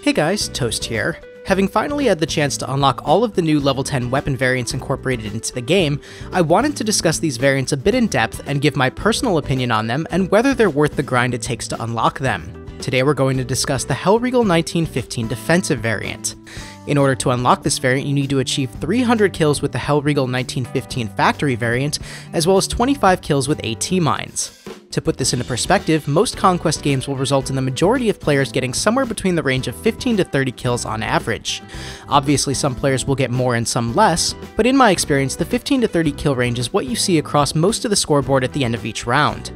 Hey guys, Toast here. Having finally had the chance to unlock all of the new level 10 weapon variants incorporated into the game, I wanted to discuss these variants a bit in depth and give my personal opinion on them and whether they're worth the grind it takes to unlock them. Today we're going to discuss the Hellriegel 1915 defensive variant. In order to unlock this variant, you need to achieve 300 kills with the Hellriegel 1915 factory variant, as well as 25 kills with AT mines. To put this into perspective, most Conquest games will result in the majority of players getting somewhere between the range of 15 to 30 kills on average. Obviously, some players will get more and some less, but in my experience, the 15 to 30 kill range is what you see across most of the scoreboard at the end of each round.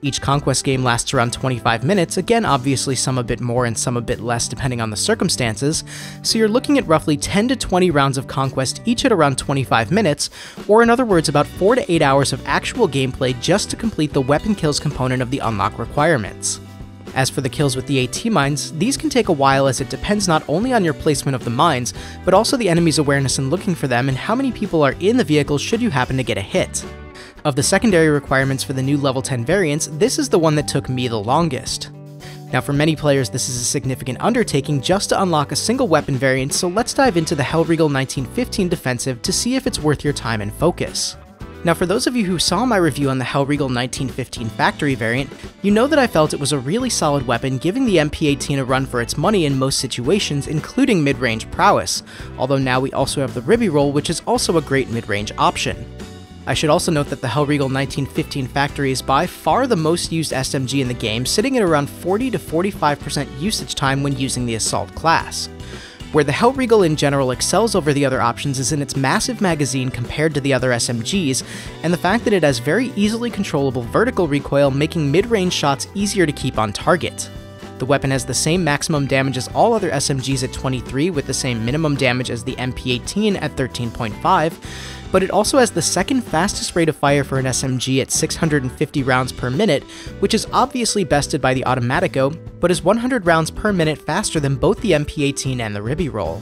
Each Conquest game lasts around 25 minutes, again obviously some a bit more and some a bit less depending on the circumstances, so you're looking at roughly 10 to 20 rounds of Conquest each at around 25 minutes, or in other words about 4 to 8 hours of actual gameplay just to complete the weapon kills component of the unlock requirements. As for the kills with the AT mines, these can take a while as it depends not only on your placement of the mines, but also the enemy's awareness in looking for them and how many people are in the vehicle should you happen to get a hit. Of the secondary requirements for the new level 10 variants, this is the one that took me the longest. Now for many players this is a significant undertaking just to unlock a single weapon variant, so let's dive into the Hellriegel 1915 defensive to see if it's worth your time and focus. Now for those of you who saw my review on the Hellriegel 1915 factory variant, you know that I felt it was a really solid weapon, giving the MP18 a run for its money in most situations, including mid-range prowess, although now we also have the Recoil, which is also a great mid-range option. I should also note that the Hellriegel 1915 factory is by far the most used SMG in the game, sitting at around 40 to 45% usage time when using the assault class. Where the Hellriegel in general excels over the other options is in its massive magazine compared to the other SMGs, and the fact that it has very easily controllable vertical recoil, making mid-range shots easier to keep on target. The weapon has the same maximum damage as all other SMGs at 23, with the same minimum damage as the MP18 at 13.5, but it also has the second fastest rate of fire for an SMG at 650 rounds per minute, which is obviously bested by the Automatico, but is 100 rounds per minute faster than both the MP18 and the Recoil.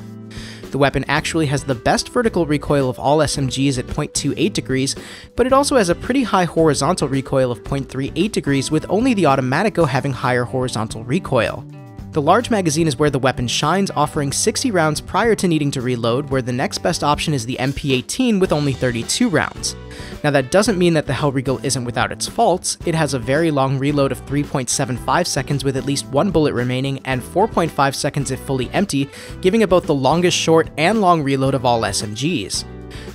The weapon actually has the best vertical recoil of all SMGs at 0.28 degrees, but it also has a pretty high horizontal recoil of 0.38 degrees, with only the Automatico having higher horizontal recoil. The large magazine is where the weapon shines, offering 60 rounds prior to needing to reload, where the next best option is the MP18 with only 32 rounds. Now that doesn't mean that the Hellriegel isn't without its faults. It has a very long reload of 3.75 seconds with at least one bullet remaining, and 4.5 seconds if fully empty, giving it both the longest short and long reload of all SMGs.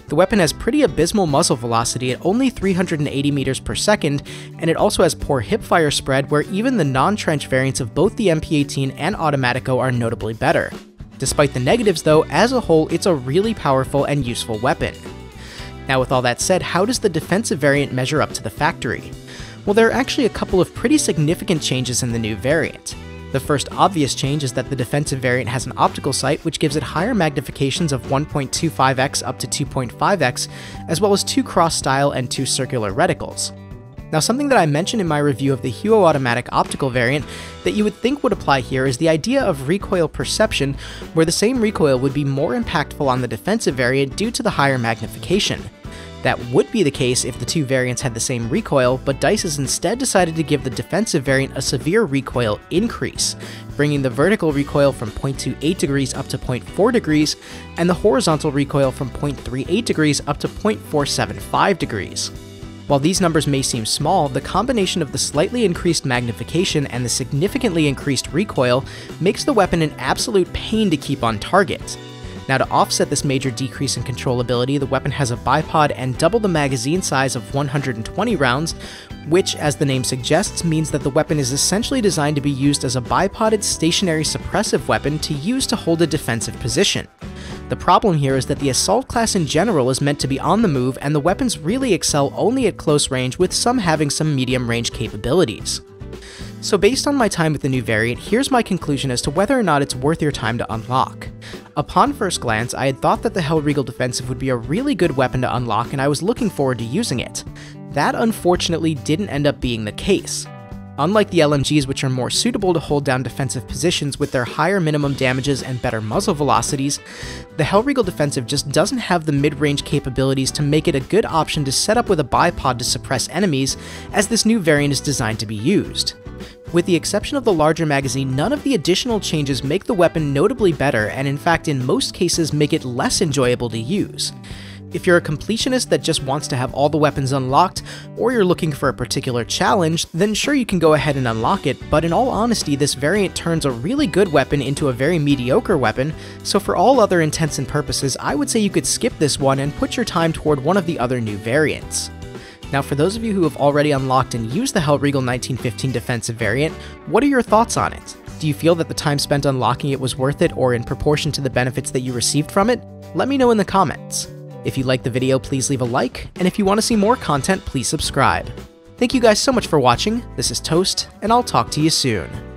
The weapon has pretty abysmal muzzle velocity at only 380 meters per second, and it also has poor hipfire spread, where even the non-trench variants of both the MP18 and Automatico are notably better. Despite the negatives though, as a whole it's a really powerful and useful weapon. Now with all that said, how does the defensive variant measure up to the factory? Well, there are actually a couple of pretty significant changes in the new variant. The first obvious change is that the defensive variant has an optical sight, which gives it higher magnifications of 1.25x up to 2.5x, as well as 2 cross-style and 2 circular reticles. Now something that I mentioned in my review of the Huo Automatic optical variant that you would think would apply here is the idea of recoil perception, where the same recoil would be more impactful on the defensive variant due to the higher magnification. That would be the case if the two variants had the same recoil, but DICE has instead decided to give the defensive variant a severe recoil increase, bringing the vertical recoil from 0.28 degrees up to 0.4 degrees, and the horizontal recoil from 0.38 degrees up to 0.475 degrees. While these numbers may seem small, the combination of the slightly increased magnification and the significantly increased recoil makes the weapon an absolute pain to keep on target. Now to offset this major decrease in controllability, the weapon has a bipod and double the magazine size of 120 rounds, which, as the name suggests, means that the weapon is essentially designed to be used as a bipoded stationary suppressive weapon to use to hold a defensive position. The problem here is that the assault class in general is meant to be on the move, and the weapons really excel only at close range, with some having some medium range capabilities. So based on my time with the new variant, here's my conclusion as to whether or not it's worth your time to unlock. Upon first glance, I had thought that the Hellriegel defensive would be a really good weapon to unlock, and I was looking forward to using it. That unfortunately didn't end up being the case. Unlike the LMGs, which are more suitable to hold down defensive positions with their higher minimum damages and better muzzle velocities, the Hellriegel defensive just doesn't have the mid-range capabilities to make it a good option to set up with a bipod to suppress enemies, as this new variant is designed to be used. With the exception of the larger magazine, none of the additional changes make the weapon notably better, and in fact in most cases make it less enjoyable to use. If you're a completionist that just wants to have all the weapons unlocked, or you're looking for a particular challenge, then sure, you can go ahead and unlock it, but in all honesty this variant turns a really good weapon into a very mediocre weapon, so for all other intents and purposes I would say you could skip this one and put your time toward one of the other new variants. Now for those of you who have already unlocked and used the Hellriegel 1915 defensive variant, what are your thoughts on it? Do you feel that the time spent unlocking it was worth it or in proportion to the benefits that you received from it? Let me know in the comments. If you liked the video, please leave a like, and if you want to see more content, please subscribe. Thank you guys so much for watching, this is Toast, and I'll talk to you soon.